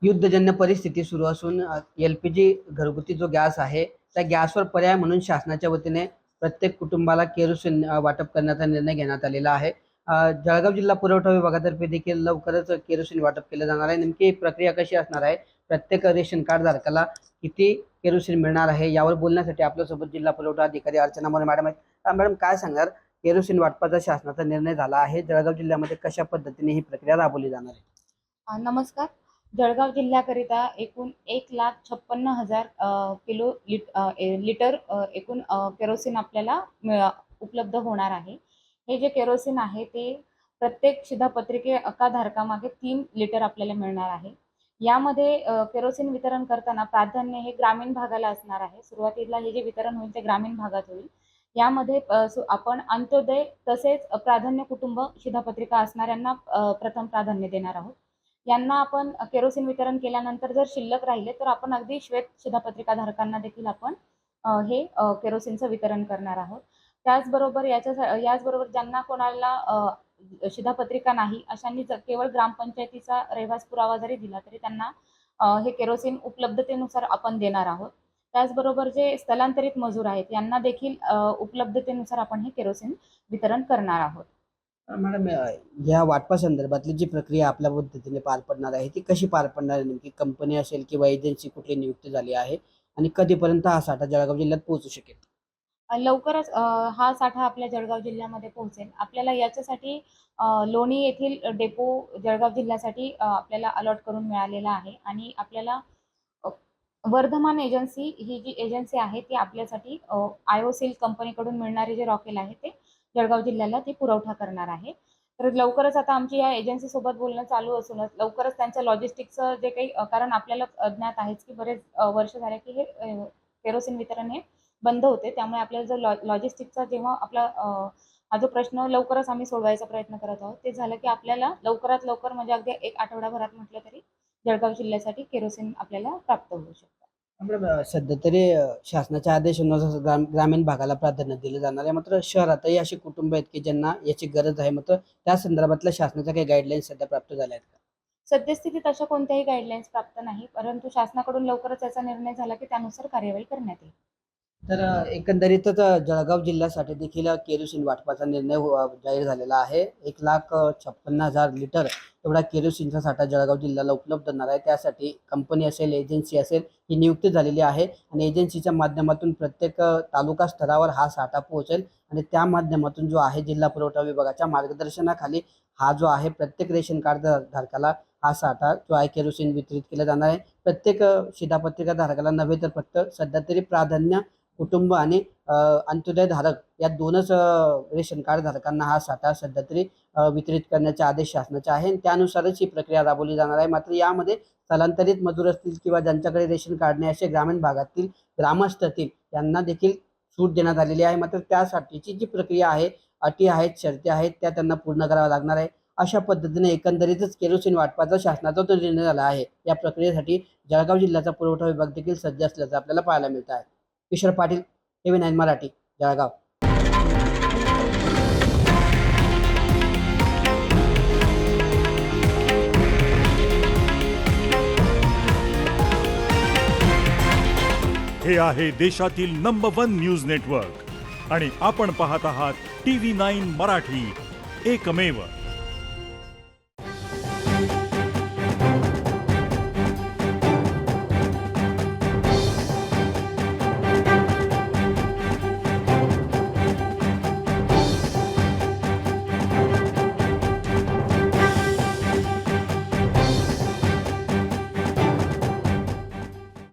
युद्धजन्य परिस्थिती सुरू असून एल-पी-जी घरगुती जो गॅस आहे, त्या गॅसवर पर्याय म्हणून शासनाच्या वतीने प्रत्येक कुटुंबाला केरोसिन वाटप करण्याचा निर्णय घेण्यात आलेला आहे. जळगाव जिल्हा पुरवठा विभागातर्फे देखील लवकरच केरोसिन वाटप केलं जाणार आहे. नेमकी प्रक्रिया कशी असणार आहे, प्रत्येक रेशन कार्ड धारकाला किती केरोसिन मिळणार आहे, यावर बोलण्यासाठी आपल्यासोबत जिल्हा पुरवठा अधिकारी अर्चना मोरे मॅडम आहेत. मॅडम, काय सांगणार, केरोसिन वाटपाचा शासनाचा निर्णय झाला आहे, जळगाव जिल्ह्यामध्ये कशा पद्धतीने ही प्रक्रिया राबवली जाणार आहे? नमस्कार. जळगाव जिल्ह्याकरिता एकूण 1,56,000 लिटर एकूण केरोसिन आपल्याला उपलब्ध होणार आहे. हे जे केरोसिन आहे ते प्रत्येक शिधापत्रिका धारकामागे 3 लिटर आपल्याला मिळणार आहे. यामध्ये केरोसिन वितरण करताना प्राधान्य हे ग्रामीण भागाला असणार आहे. सुरुवातीला हे जे वितरण होईल ते ग्रामीण भागात होईल. यामध्ये आपण अंत्योदय तसेच प्राधान्य कुटुंब शिधापत्रिका असणाऱ्यांना प्रथम प्राधान्य देणार आहोत. यांना आपण केरोसिन वितरण केल्यानंतर जर शिल्लक राहिले तर आपण अगदी श्वेत शिधापत्रिका धारकांना देखील आपण हे केरोसिनचं वितरण करणार आहोत. त्याचबरोबर याचबरोबर ज्यांना कोणाला शिधापत्रिका नाही अशांनी केवळ ग्रामपंचायतीचा रहिवास पुरावा जरी दिला तरी त्यांना हे केरोसिन उपलब्धतेनुसार आपण देणार आहोत. त्याचबरोबर जे स्थलांतरित मजूर आहेत यांना देखील उपलब्धतेनुसार आपण हे केरोसिन वितरण करणार आहोत. मॅडम, या वाटपासंदर्भातली जी प्रक्रिया आपल्या पद्धतीने पार पडणार आहे ती कशी पार पडणार आहे? नेमकी कंपनी असेल किंवा एजन्सी कुठली नियुक्त झाली आहे आणि कधीपर्यंत हा साठा जळगाव जिल्ह्यात पोहोचू शकेल? लवकरच हा साठा आपल्या जळगाव जिल्ह्यामध्ये पोहोचेल. आपल्याला याच्यासाठी लोणी येथील डेपो जळगाव जिल्ह्यासाठी आपल्याला अलॉट करून मिळालेला आहे आणि आपल्याला वर्धमान एजन्सी ही जी एजन्सी आहे ती आपल्यासाठी आयोसील कंपनीकडून मिळणारे जे रॉकेल आहे ते जळगाव जिल्ह्याला ती पुरवठा करणार आहे. तर लवकरच आता आमची या एजन्सीसोबत बोलणं चालू असूनच लवकरच त्यांच्या लॉजिस्टिक्सचं जे काही कारण आपल्याला ज्ञात आहेच की बरेच वर्ष झाले की हे केरोसिन वितरण हे बंद होते. त्यामुळे आपल्याला जो लॉजिस्टिकचा जेव्हा आपला हा जो प्रश्न लवकरच आम्ही सोडवायचा प्रयत्न करत आहोत, ते झालं की आपल्याला लवकरात लवकर म्हणजे अगदी 1 आठवडाभरात म्हटलं तरी जळगाव जिल्ह्यासाठी केरोसिन आपल्याला प्राप्त होऊ शकतं. मॅडम, सध्या तरी शासनाच्या आदेशानुसार ग्रामीण भागाला प्राधान्य दिलं जाणार आहे, मात्र शहरातही अशी कुटुंब आहेत की ज्यांना याची गरज आहे. मात्र त्या संदर्भातल्या शासनाच्या काही गाईडलाईन्स सध्या प्राप्त झाल्या आहेत का? सद्यस्थितीत अशा कोणत्याही गाईडलाईन्स प्राप्त नाही, परंतु शासनाकडून लवकरच याचा निर्णय झाला की त्यानुसार कार्यवाही करण्यात येईल. तर एकंदरीतच जळगाव जिल्ह्यासाठी देखील केरोसिन वाटपाचा निर्णय जाहीर झालेला आहे. 1,56,000 लिटर एवढा केरोसिनचा साठा जळगाव जिल्ह्याला उपलब्ध होणार आहे. त्यासाठी कंपनी असेल, एजन्सी असेल, ही नियुक्ती झालेली आहे आणि एजन्सीच्या माध्यमातून प्रत्येक तालुका स्तरावर हा साठा पोहोचेल आणि त्या माध्यमातून जो आहे जिल्हा पुरवठा विभागाच्या मार्गदर्शनाखाली हा जो आहे प्रत्येक रेशन कार्ड धारकाला हा साठा जो आहे केरोसिन वितरित केला जाणार आहे. प्रत्येक शिधापत्रिका धारकाला नव्हे तर फक्त सध्या तरी प्राधान्य कुटुंब आणि अंत्योदय धारक या दोनच रेशन कार्ड धारकांना हा साठा सध्या तरी वितरित करण्याचे आदेश शासनाचे आहे आणि त्यानुसारच ही प्रक्रिया राबवली जाणार आहे. मात्र यामध्ये स्थलांतरित मजूर असतील किंवा ज्यांच्याकडे रेशन कार्ड नाही असे ग्रामीण भागातील ग्रामस्थ असतील यांना देखील सूट देण्यात आलेली आहे. मात्र त्यासाठीची जी प्रक्रिया आहे, अटी आहेत, शर्ती आहेत, त्या त्यांना पूर्ण कराव्या लागणार आहे. अशा पद्धतीने एकंदरीतच केरोसिन वाटपाचा शासनाचा जो निर्णय झाला आहे, या प्रक्रियेसाठी जळगाव जिल्ह्याचा पुरवठा विभाग देखील सज्ज असल्याचं आपल्याला पाहायला मिळत आहे. किशोर पाटील, TV9 मराठी, जळगाव. हे आहे देशातील नंबर 1 न्यूज नेटवर्क आणि आपण पाहत आहात TV9 मराठी, एकमेव.